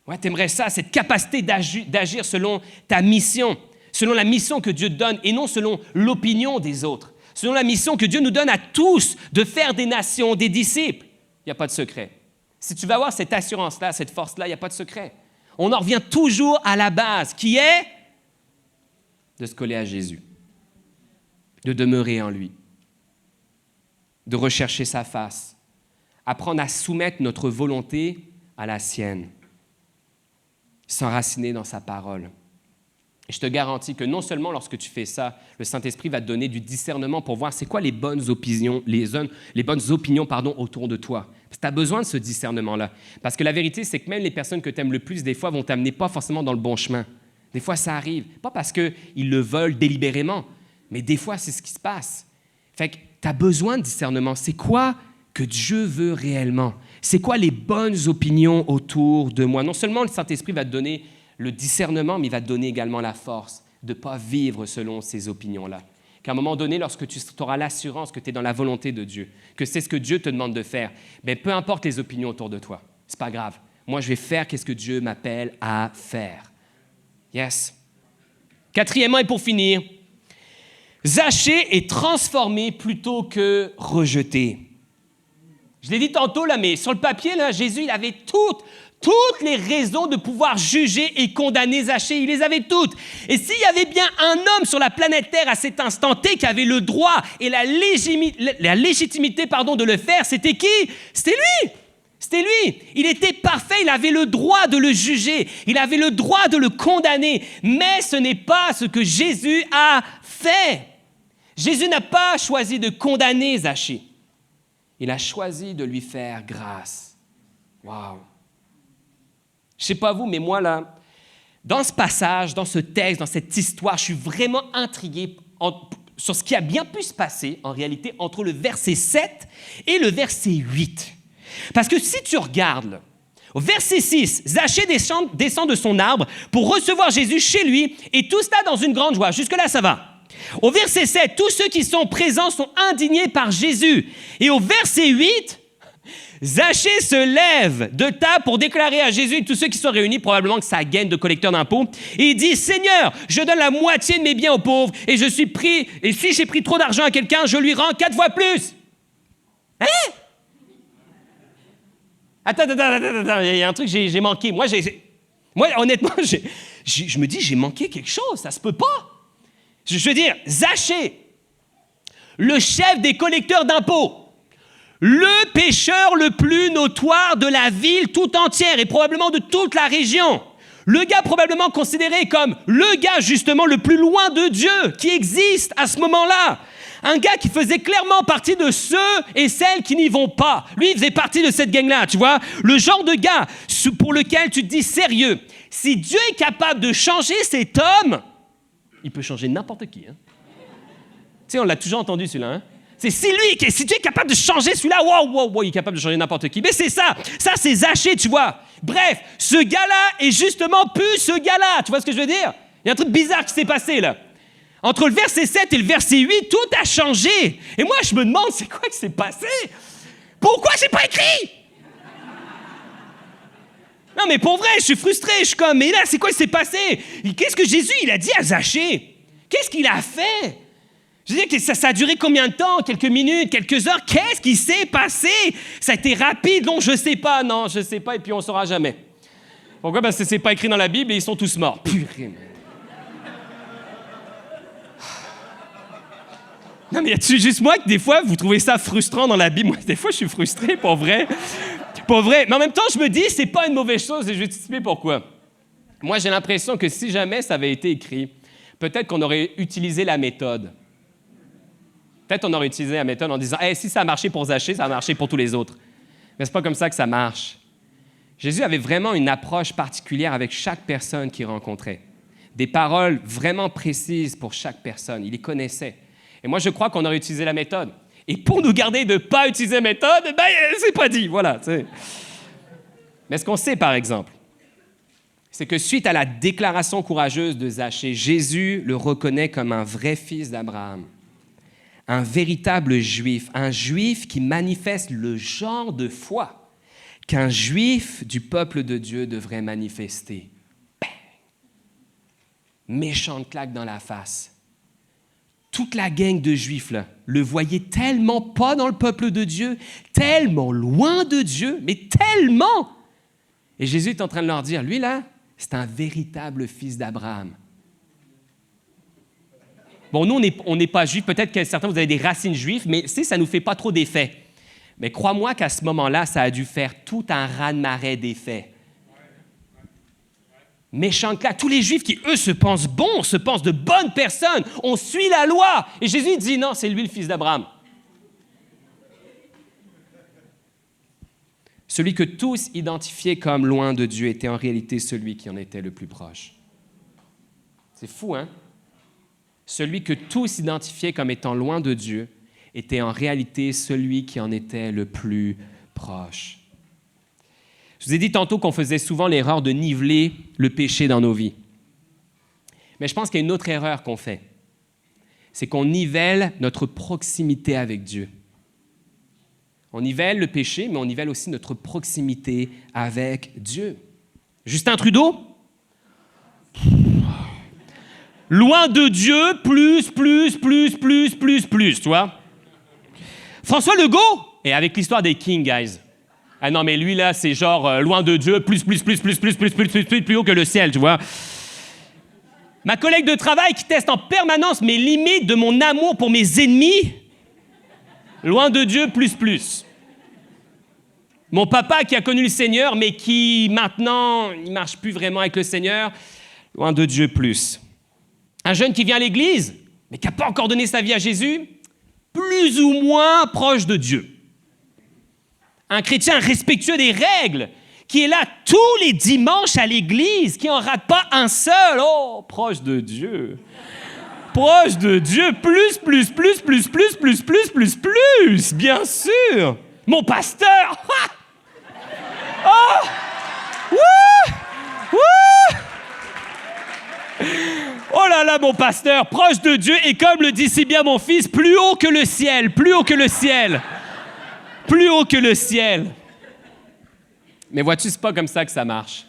Ouais, tu aimerais ça, cette capacité d'agir selon ta mission, selon la mission que Dieu te donne et non selon l'opinion des autres. Selon la mission que Dieu nous donne à tous de faire des nations, des disciples. Il n'y a pas de secret. Si tu veux avoir cette assurance-là, cette force-là, il n'y a pas de secret. On en revient toujours à la base, qui est de se coller à Jésus, de demeurer en lui, de rechercher sa face, apprendre à soumettre notre volonté à la sienne, s'enraciner dans sa parole. Et je te garantis que non seulement lorsque tu fais ça, le Saint-Esprit va te donner du discernement pour voir c'est quoi les bonnes opinions, autour de toi. Parce que tu as besoin de ce discernement-là. Parce que la vérité, c'est que même les personnes que tu aimes le plus, des fois, vont t'amener pas forcément dans le bon chemin. Des fois, ça arrive. Pas parce qu'ils le veulent délibérément, mais des fois, c'est ce qui se passe. Fait que tu as besoin de discernement. C'est quoi que Dieu veut réellement? C'est quoi les bonnes opinions autour de moi? Non seulement le Saint-Esprit va te donner le discernement, mais il va te donner également la force de ne pas vivre selon ces opinions-là. Qu'à un moment donné, lorsque tu auras l'assurance que tu es dans la volonté de Dieu, que c'est ce que Dieu te demande de faire, bien, peu importe les opinions autour de toi, ce n'est pas grave. Moi, je vais faire ce que Dieu m'appelle à faire. Yes. Quatrièmement, et pour finir, Zachée est transformé plutôt que rejeté. Je l'ai dit tantôt, là, mais sur le papier, là, Jésus, il avait toutes les raisons de pouvoir juger et condamner Zachée. Il les avait toutes. Et s'il y avait bien un homme sur la planète Terre à cet instant T qui avait le droit et la légitimité de le faire, c'était qui? C'était lui. C'était lui. Il était parfait. Il avait le droit de le juger. Il avait le droit de le condamner. Mais ce n'est pas ce que Jésus a fait. Jésus n'a pas choisi de condamner Zachée. Il a choisi de lui faire grâce. Waouh! Je ne sais pas vous, mais moi, là, dans ce passage, dans ce texte, dans cette histoire, je suis vraiment intrigué sur ce qui a bien pu se passer, en réalité, entre le verset 7 et le verset 8. Parce que si tu regardes, là, au verset 6, Zachée descend de son arbre pour recevoir Jésus chez lui, et tout cela dans une grande joie. Jusque-là, ça va. Au verset 7, tous ceux qui sont présents sont indignés par Jésus. Et au verset 8, Zachée se lève de table pour déclarer à Jésus et tous ceux qui sont réunis, probablement que ça gagne de collecteur d'impôts, et il dit « Seigneur, je donne la moitié de mes biens aux pauvres, et si j'ai pris trop d'argent à quelqu'un, je lui rends 4 fois plus. » Hein? Attends, il y a un truc que j'ai manqué. Moi, honnêtement, je me dis, j'ai manqué quelque chose, ça se peut pas. Je veux dire, Zachée, le chef des collecteurs d'impôts, le pécheur le plus notoire de la ville tout entière et probablement de toute la région. Le gars probablement considéré comme le gars justement le plus loin de Dieu qui existe à ce moment-là. Un gars qui faisait clairement partie de ceux et celles qui n'y vont pas. Lui, il faisait partie de cette gang-là, tu vois. Le genre de gars pour lequel tu te dis sérieux. Si Dieu est capable de changer cet homme, il peut changer n'importe qui. Hein. Tu sais, on l'a toujours entendu celui-là. Hein? Si Dieu est capable de changer celui-là, wow, il est capable de changer n'importe qui. Mais c'est ça. Ça, c'est Zachée, tu vois. Bref, ce gars-là est justement plus ce gars-là. Tu vois ce que je veux dire? Il y a un truc bizarre qui s'est passé, là. Entre le verset 7 et le verset 8, tout a changé. Et moi, je me demande, c'est quoi qui s'est passé? Pourquoi c'est pas écrit? Non, mais pour vrai, je suis frustré. Je suis comme, mais là, c'est quoi qui s'est passé? Qu'est-ce que Jésus, il a dit à Zachée? Qu'est-ce qu'il a fait? Je veux dire, ça a duré combien de temps? Quelques minutes, quelques heures? Qu'est-ce qui s'est passé? Ça a été rapide, donc je sais pas. Non, je sais pas, et puis on saura jamais. Pourquoi? Parce que c'est pas écrit dans la Bible et ils sont tous morts. Purée. Non, mais y a-tu juste moi que des fois, vous trouvez ça frustrant dans la Bible? Moi, des fois, je suis frustré, pour vrai. Pour vrai. Mais en même temps, je me dis, c'est pas une mauvaise chose et je vais t'expliquer pourquoi. Moi, j'ai l'impression que si jamais ça avait été écrit, peut-être qu'on aurait utilisé la méthode. Peut-être on aurait utilisé la méthode en disant hey, « si ça a marché pour Zachée, ça a marché pour tous les autres. » Mais c'est pas comme ça que ça marche. Jésus avait vraiment une approche particulière avec chaque personne qu'il rencontrait. Des paroles vraiment précises pour chaque personne. Il les connaissait. Et moi, je crois qu'on aurait utilisé la méthode. Et pour nous garder de ne pas utiliser la méthode, ben, c'est pas dit, voilà. T'sais. Mais ce qu'on sait, par exemple, c'est que suite à la déclaration courageuse de Zachée, Jésus le reconnaît comme un vrai fils d'Abraham, un véritable juif, un juif qui manifeste le genre de foi qu'un juif du peuple de Dieu devrait manifester. Bang! Méchante claque dans la face. Toute la gang de Juifs là, le voyait tellement pas dans le peuple de Dieu, tellement loin de Dieu, mais tellement. Et Jésus est en train de leur dire, lui là, C'est un véritable fils d'Abraham. Bon, nous, on n'est pas juifs. Peut-être que certains, vous avez des racines juives, mais ça ne nous fait pas trop d'effet. Mais crois-moi qu'à ce moment-là, ça a dû faire tout un raz-de-marée d'effets. Méchant claque. Tous les Juifs qui, eux, se pensent bons, se pensent de bonnes personnes. On suit la loi. Et Jésus dit non, c'est lui le fils d'Abraham. Celui que tous identifiaient comme loin de Dieu était en réalité celui qui en était le plus proche. C'est fou, hein? Celui que tous identifiaient comme étant loin de Dieu était en réalité celui qui en était le plus proche. Je vous ai dit tantôt qu'on faisait souvent l'erreur de niveler le péché dans nos vies. Mais je pense qu'il y a une autre erreur qu'on fait. C'est qu'on nivelle notre proximité avec Dieu. On nivelle le péché, mais on nivelle aussi notre proximité avec Dieu. Justin Trudeau? Loin de Dieu, plus, tu vois? François Legault? Et avec l'histoire des Kings, guys. Ah non, mais lui, là, c'est genre loin de Dieu, plus haut que le ciel, tu vois. Ma collègue de travail qui teste en permanence mes limites de mon amour pour mes ennemis, loin de Dieu, plus. Mon papa qui a connu le Seigneur, mais qui, maintenant, il ne marche plus vraiment avec le Seigneur, loin de Dieu, plus. Un jeune qui vient à l'église, mais qui n'a pas encore donné sa vie à Jésus, plus ou moins proche de Dieu. Un chrétien respectueux des règles, qui est là tous les dimanches à l'église, qui n'en rate pas un seul. Oh, proche de Dieu. Proche de Dieu, plus, bien sûr. Mon pasteur. Ha! Oh! Wouh! Wouh! Oh là là, mon pasteur, proche de Dieu, et comme le dit si bien mon fils, plus haut que le ciel. Plus haut que le ciel. Mais vois-tu, c'est pas comme ça que ça marche.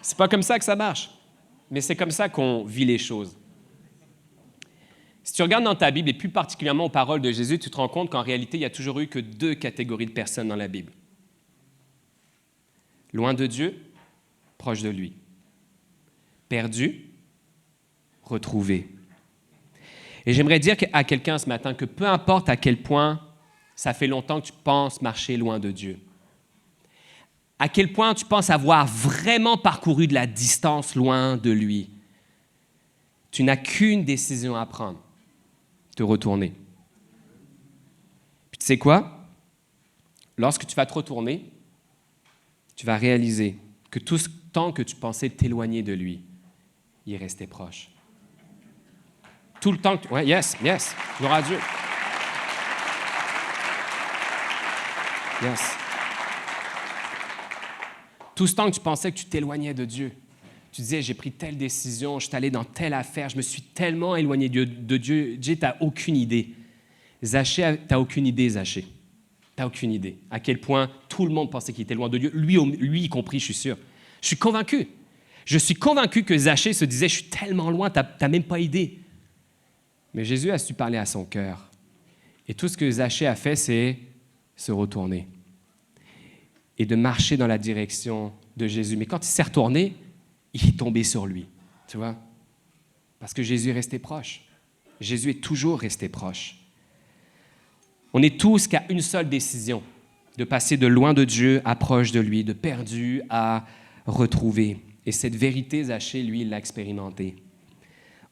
C'est pas comme ça que ça marche. Mais c'est comme ça qu'on vit les choses. Si tu regardes dans ta Bible, et plus particulièrement aux paroles de Jésus, tu te rends compte qu'en réalité, il n'y a toujours eu que 2 catégories de personnes dans la Bible. Loin de Dieu, proche de lui. Perdu, retrouvé. Et j'aimerais dire à quelqu'un ce matin que peu importe à quel point ça fait longtemps que tu penses marcher loin de Dieu, à quel point tu penses avoir vraiment parcouru de la distance loin de lui, tu n'as qu'une décision à prendre, te retourner. Puis tu sais quoi? Lorsque tu vas te retourner, tu vas réaliser que tout ce temps que tu pensais t'éloigner de lui, il est resté proche. Tout le temps que tu... Ouais, yes, gloire à Dieu. Yes. Tout ce temps que tu pensais que tu t'éloignais de Dieu, tu disais, j'ai pris telle décision, je suis allé dans telle affaire, je me suis tellement éloigné de Dieu. Dieu, tu n'as aucune idée. Zachée, tu n'as aucune idée, Zachée. Tu n'as aucune idée. À quel point tout le monde pensait qu'il était loin de Dieu, lui y compris, je suis sûr. Je suis convaincu que Zachée se disait, je suis tellement loin, tu n'as même pas idée. Mais Jésus a su parler à son cœur. Et tout ce que Zachée a fait, c'est se retourner et de marcher dans la direction de Jésus. Mais quand il s'est retourné, il est tombé sur lui, tu vois? Parce que Jésus est resté proche. Jésus est toujours resté proche. On est tous qu'à une seule décision, de passer de loin de Dieu à proche de lui, de perdu à retrouvé. Et cette vérité, Zachée, lui, il l'a expérimentée.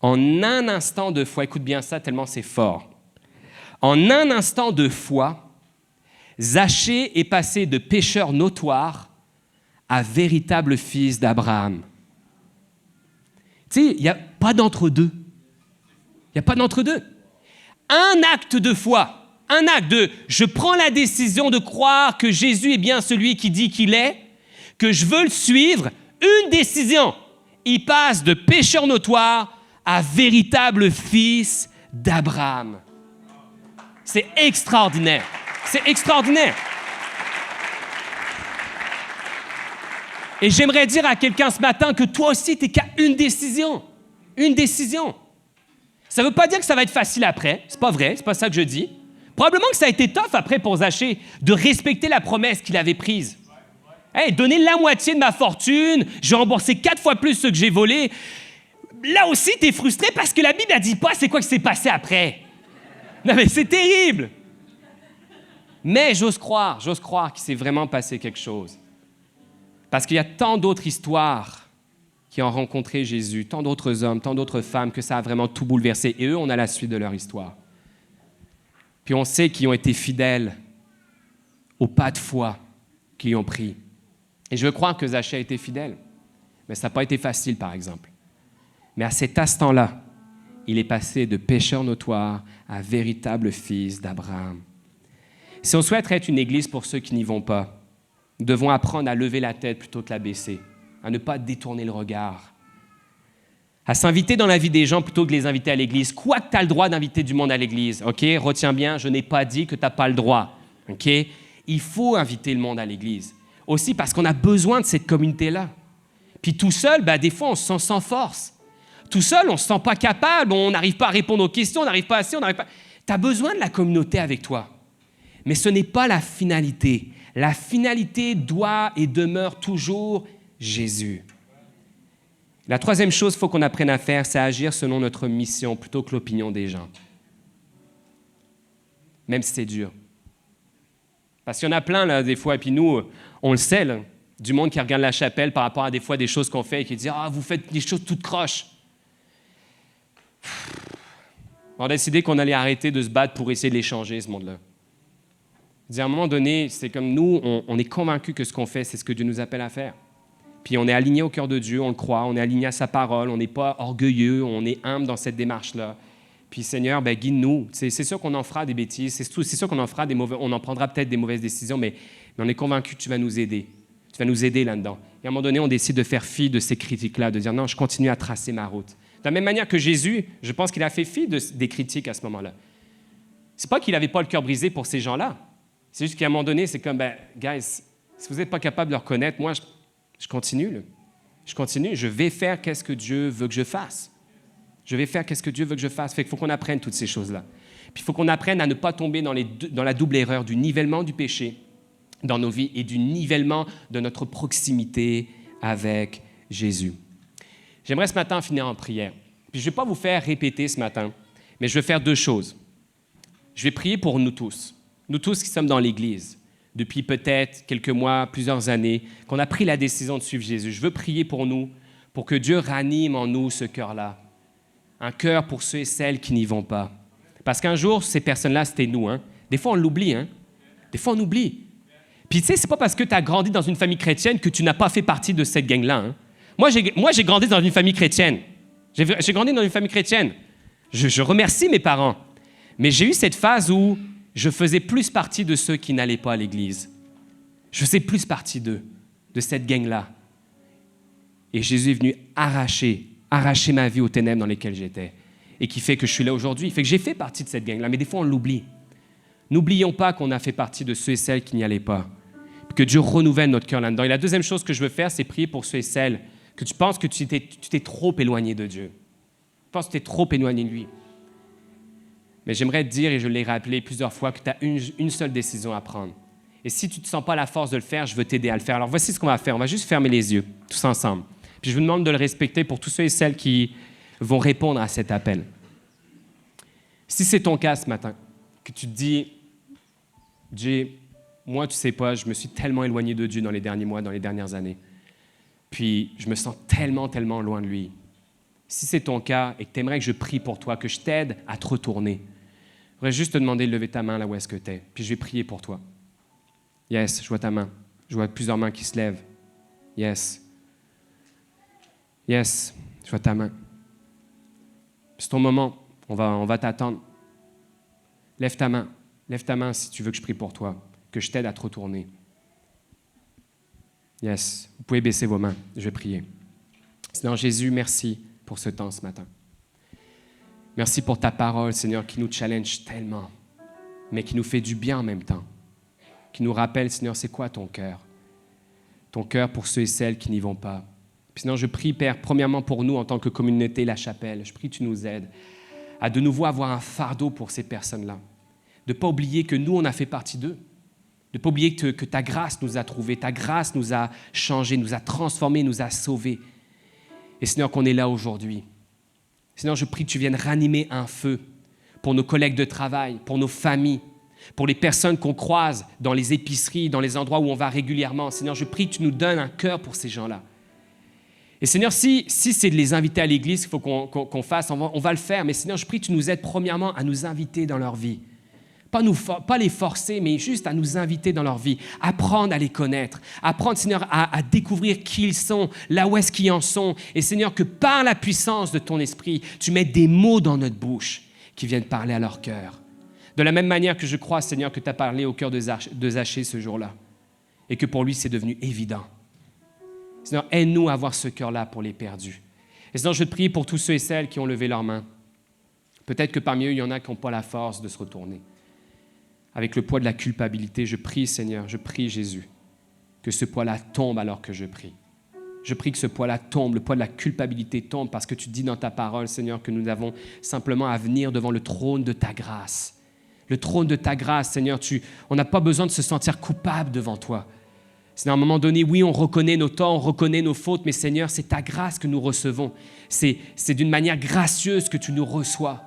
En un instant de foi, écoute bien ça, tellement c'est fort. En un instant de foi, Zachée est passé de pécheur notoire à véritable fils d'Abraham. Tu sais, il n'y a pas d'entre-deux. Il n'y a pas d'entre-deux. Un acte de foi, un acte de « je prends la décision de croire que Jésus est bien celui qui dit qu'il est, que je veux le suivre », une décision. Il passe de pécheur notoire à véritable fils d'Abraham. C'est extraordinaire. C'est extraordinaire. Et j'aimerais dire à quelqu'un ce matin que toi aussi, tu n'es qu'à une décision. Une décision. Ça ne veut pas dire que ça va être facile après. C'est pas vrai, c'est pas ça que je dis. Probablement que ça a été tough après pour Zachée de respecter la promesse qu'il avait prise. Hey, donner la moitié de ma fortune, j'ai remboursé 4 fois plus ce que j'ai volé. Là aussi, tu es frustré parce que la Bible ne dit pas c'est quoi qui s'est passé après. Non, mais c'est terrible. Mais j'ose croire qu'il s'est vraiment passé quelque chose. Parce qu'il y a tant d'autres histoires qui ont rencontré Jésus, tant d'autres hommes, tant d'autres femmes, que ça a vraiment tout bouleversé. Et eux, on a la suite de leur histoire. Puis on sait qu'ils ont été fidèles au pas de foi qu'ils ont pris. Et je veux croire que Zachée a été fidèle. Mais ça n'a pas été facile, par exemple. Mais à cet instant-là, il est passé de pécheur notoire à véritable fils d'Abraham. Si on souhaite être une église pour ceux qui n'y vont pas, nous devons apprendre à lever la tête plutôt que la baisser, à ne pas détourner le regard, à s'inviter dans la vie des gens plutôt que de les inviter à l'église. Quoi que tu as le droit d'inviter du monde à l'église, ok? Retiens bien, je n'ai pas dit que tu n'as pas le droit, ok? Il faut inviter le monde à l'église. Aussi parce qu'on a besoin de cette communauté-là. Puis tout seul, des fois, on se sent sans force. Tout seul, on ne se sent pas capable, on n'arrive pas à répondre aux questions, on n'arrive pas à ci, on n'arrive pas... Tu as besoin de la communauté avec toi. Mais ce n'est pas la finalité. La finalité doit et demeure toujours Jésus. La troisième chose qu'il faut qu'on apprenne à faire, c'est agir selon notre mission plutôt que l'opinion des gens. Même si c'est dur. Parce qu'il y en a plein, là, des fois, et puis nous, on le sait, là, du monde qui regarde la chapelle par rapport à des fois des choses qu'on fait et qui dit « Ah, vous faites des choses toutes croches. » On a décidé qu'on allait arrêter de se battre pour essayer de les changer, ce monde-là. À un moment donné, c'est comme nous, on est convaincus que ce qu'on fait, c'est ce que Dieu nous appelle à faire. Puis on est aligné au cœur de Dieu, on le croit, on est aligné à sa parole, on n'est pas orgueilleux, on est humble dans cette démarche-là. Puis Seigneur, guide-nous. C'est sûr qu'on en fera des bêtises, c'est sûr qu'on en fera on en prendra peut-être des mauvaises décisions, mais on est convaincus que tu vas nous aider. Tu vas nous aider là-dedans. Et à un moment donné, on décide de faire fi de ces critiques-là, de dire non, je continue à tracer ma route. De la même manière que Jésus, je pense qu'il a fait fi des critiques à ce moment-là. C'est pas qu'il n'avait pas le cœur brisé pour ces gens-là. C'est juste qu'à un moment donné, c'est comme, guys, si vous n'êtes pas capable de le reconnaître, moi, je continue. Là. Je continue. Je vais faire qu'est-ce que Dieu veut que je fasse. Je vais faire qu'est-ce que Dieu veut que je fasse. Fait qu'il faut qu'on apprenne toutes ces choses-là. Puis il faut qu'on apprenne à ne pas tomber dans la double erreur du nivellement du péché dans nos vies et du nivellement de notre proximité avec Jésus. J'aimerais ce matin finir en prière. Puis je ne vais pas vous faire répéter ce matin, mais je vais faire 2 choses. Je vais prier pour nous tous qui sommes dans l'Église, depuis peut-être quelques mois, plusieurs années, qu'on a pris la décision de suivre Jésus. Je veux prier pour nous, pour que Dieu ranime en nous ce cœur-là. Un cœur pour ceux et celles qui n'y vont pas. Parce qu'un jour, ces personnes-là, c'était nous. Hein? Des fois, on l'oublie. Hein? Des fois, on oublie. Puis tu sais, c'est pas parce que tu as grandi dans une famille chrétienne que tu n'as pas fait partie de cette gang-là. Hein? Moi, j'ai grandi dans une famille chrétienne. J'ai grandi dans une famille chrétienne. Je remercie mes parents. Mais j'ai eu cette phase où je faisais plus partie de ceux qui n'allaient pas à l'église. Je faisais plus partie d'eux, de cette gang-là. Et Jésus est venu arracher ma vie aux ténèbres dans lesquelles j'étais. Et qui fait que je suis là aujourd'hui. Il fait que j'ai fait partie de cette gang-là, mais des fois, on l'oublie. N'oublions pas qu'on a fait partie de ceux et celles qui n'y allaient pas. Puis que Dieu renouvelle notre cœur là-dedans. Et la deuxième chose que je veux faire, c'est prier pour ceux et celles que tu penses que tu t'es trop éloigné de Dieu. Tu penses que tu t'es trop éloigné de lui. Mais j'aimerais te dire, et je l'ai rappelé plusieurs fois, que tu as une seule décision à prendre. Et si tu ne te sens pas la force de le faire, je veux t'aider à le faire. Alors voici ce qu'on va faire. On va juste fermer les yeux, tous ensemble. Puis je vous demande de le respecter pour tous ceux et celles qui vont répondre à cet appel. Si c'est ton cas ce matin, que tu te dis, Jay, moi, tu sais pas, je me suis tellement éloigné de Dieu dans les derniers mois, dans les dernières années. Puis je me sens tellement, tellement loin de lui. Si c'est ton cas et que tu aimerais que je prie pour toi, que je t'aide à te retourner, je voudrais juste te demander de lever ta main là où est-ce que tu es, puis je vais prier pour toi. Yes, je vois ta main. Je vois plusieurs mains qui se lèvent. Yes. Yes, je vois ta main. C'est ton moment. On va t'attendre. Lève ta main si tu veux que je prie pour toi, que je t'aide à te retourner. Yes, vous pouvez baisser vos mains. Je vais prier. Seigneur Jésus, merci pour ce temps ce matin. Merci pour ta parole, Seigneur, qui nous challenge tellement, mais qui nous fait du bien en même temps, qui nous rappelle, Seigneur, c'est quoi ton cœur? Ton cœur pour ceux et celles qui n'y vont pas. Puis Seigneur, je prie, Père, premièrement pour nous en tant que communauté La Chapelle. Je prie que tu nous aides à de nouveau avoir un fardeau pour ces personnes-là. De ne pas oublier que nous, on a fait partie d'eux. De ne pas oublier que ta grâce nous a trouvés, ta grâce nous a changés, nous a transformés, nous a sauvés. Et Seigneur, qu'on est là aujourd'hui. Seigneur, je prie que tu viennes ranimer un feu pour nos collègues de travail, pour nos familles, pour les personnes qu'on croise dans les épiceries, dans les endroits où on va régulièrement. Seigneur, je prie que tu nous donnes un cœur pour ces gens-là. Et Seigneur, si c'est de les inviter à l'Église qu'il faut qu'on fasse, on va le faire. Mais Seigneur, je prie que tu nous aides premièrement à nous inviter dans leur vie. Pas les forcer, mais juste à nous inviter dans leur vie. Apprendre à les connaître. Apprendre, Seigneur, à découvrir qui ils sont, là où est-ce qu'ils en sont. Et Seigneur, que par la puissance de ton esprit, tu mettes des mots dans notre bouche qui viennent parler à leur cœur. De la même manière que je crois, Seigneur, que tu as parlé au cœur de Zachée ce jour-là. Et que pour lui, c'est devenu évident. Seigneur, aide-nous à avoir ce cœur-là pour les perdus. Et Seigneur, je te prie pour tous ceux et celles qui ont levé leurs mains. Peut-être que parmi eux, il y en a qui n'ont pas la force de se retourner. Avec le poids de la culpabilité, je prie, Seigneur, je prie, Jésus, que ce poids-là tombe alors que je prie. Je prie que ce poids-là tombe, le poids de la culpabilité tombe, parce que tu dis dans ta parole, Seigneur, que nous avons simplement à venir devant le trône de ta grâce. Le trône de ta grâce, Seigneur, on n'a pas besoin de se sentir coupable devant toi. Seigneur, à un moment donné, oui, on reconnaît nos torts, on reconnaît nos fautes, mais Seigneur, c'est ta grâce que nous recevons. C'est d'une manière gracieuse que tu nous reçois.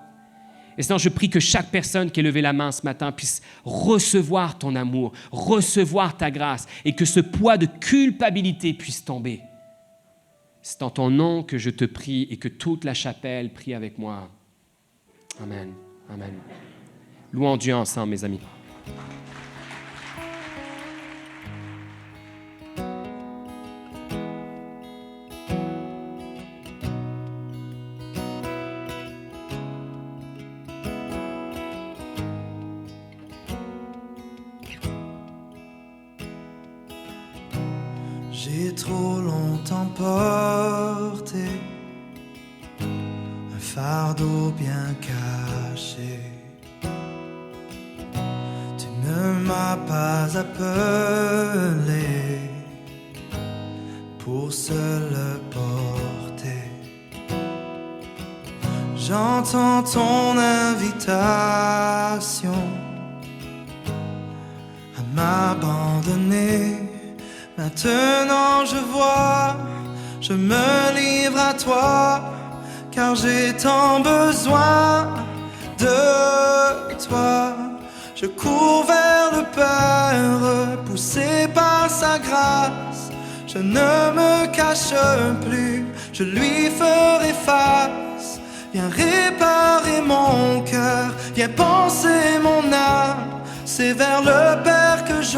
Et Seigneur, je prie que chaque personne qui a levé la main ce matin puisse recevoir ton amour, recevoir ta grâce, et que ce poids de culpabilité puisse tomber. C'est en ton nom que je te prie et que toute la chapelle prie avec moi. Amen. Amen. Louons Dieu ensemble, mes amis. J'ai trop longtemps porté un fardeau bien caché. Tu ne m'as pas appelé pour seul le porter. J'entends ton invitation à m'abandonner. Maintenant je vois, je me livre à toi, car j'ai tant besoin de toi. Je cours vers le Père, poussé par sa grâce. Je ne me cache plus, je lui ferai face. Viens réparer mon cœur, viens penser mon âme. C'est vers le Père que je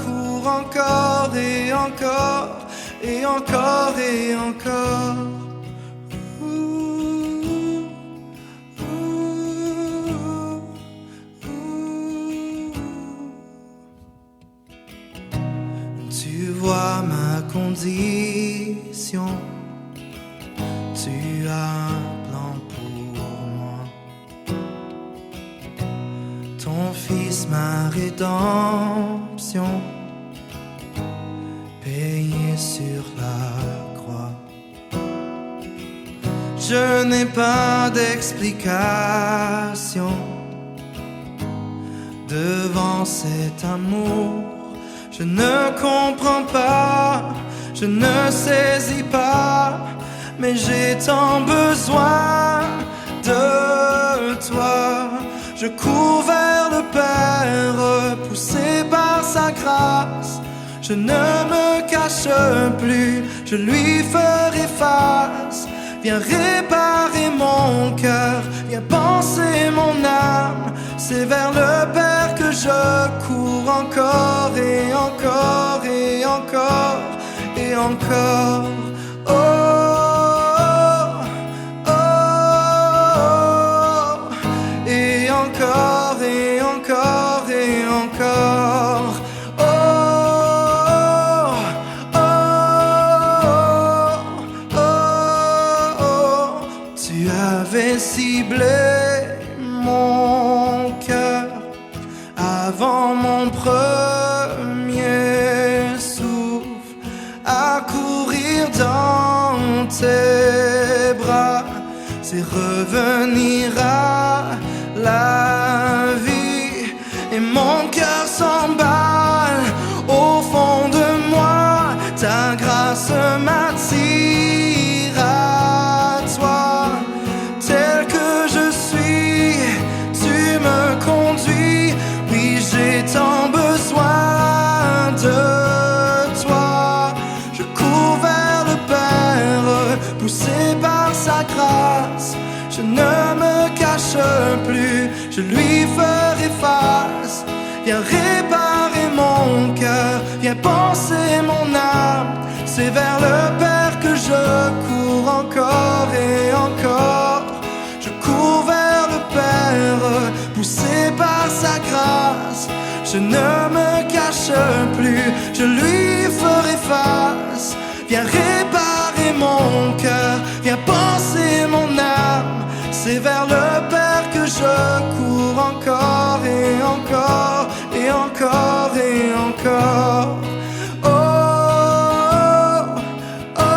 cours. Encore et encore et encore et encore. Tu vois ma condition, tu as un plan pour moi. Ton Fils, ma rédemption, payé sur la croix. Je n'ai pas d'explication devant cet amour. Je ne comprends pas, je ne saisis pas, mais j'ai tant besoin de toi. Je cours vers le Père, poussé par sa grâce. Je ne me cache plus, je lui ferai face. Viens réparer mon cœur, viens penser mon âme. C'est vers le Père que je cours encore et encore et encore et encore. Oh, oh, oh, et encore et encore et encore. Ciblé mon cœur avant mon premier souffle, à courir dans tes bras, c'est revenir à la vie. Et mon cœur s'emballe cœur m'attire à toi. Tel que je suis, tu me conduis. Oui, j'ai tant besoin de toi. Je cours vers le Père, poussé par sa grâce. Je ne me cache plus, je lui ferai face. Viens réparer mon cœur, viens penser mon âme. C'est vers le Père que je cours encore et encore. Je cours vers le Père, poussé par sa grâce. Je ne me cache plus, je lui ferai face. Viens réparer mon cœur, viens penser mon âme. C'est vers le Père que je cours encore et encore et encore et encore. Oh, oh, oh,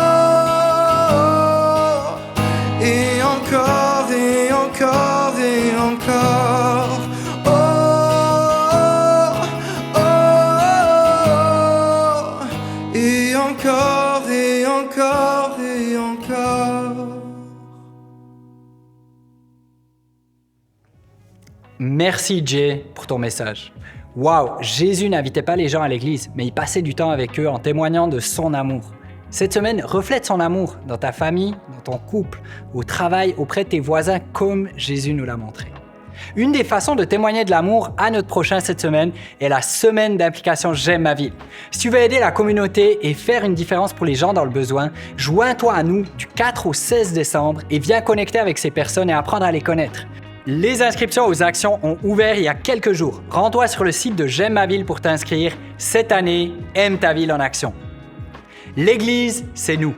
et encore et encore et encore. Oh, oh, oh, et encore et encore et encore. Merci Jay pour ton message. Waouh, Jésus n'invitait pas les gens à l'église, mais il passait du temps avec eux en témoignant de son amour. Cette semaine, reflète son amour dans ta famille, dans ton couple, au travail, auprès de tes voisins, comme Jésus nous l'a montré. Une des façons de témoigner de l'amour à notre prochain cette semaine est la semaine d'implication J'aime ma ville. Si tu veux aider la communauté et faire une différence pour les gens dans le besoin, joins-toi à nous du 4 au 16 décembre et viens connecter avec ces personnes et apprendre à les connaître. Les inscriptions aux actions ont ouvert il y a quelques jours. Rends-toi sur le site de J'aime ma ville pour t'inscrire. Cette année, aime ta ville en action. L'Église, c'est nous.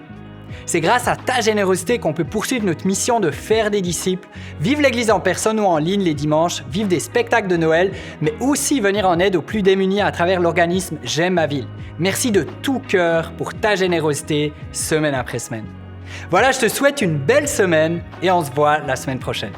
C'est grâce à ta générosité qu'on peut poursuivre notre mission de faire des disciples, vivre l'Église en personne ou en ligne les dimanches, vivre des spectacles de Noël, mais aussi venir en aide aux plus démunis à travers l'organisme J'aime ma ville. Merci de tout cœur pour ta générosité, semaine après semaine. Voilà, je te souhaite une belle semaine et on se voit la semaine prochaine.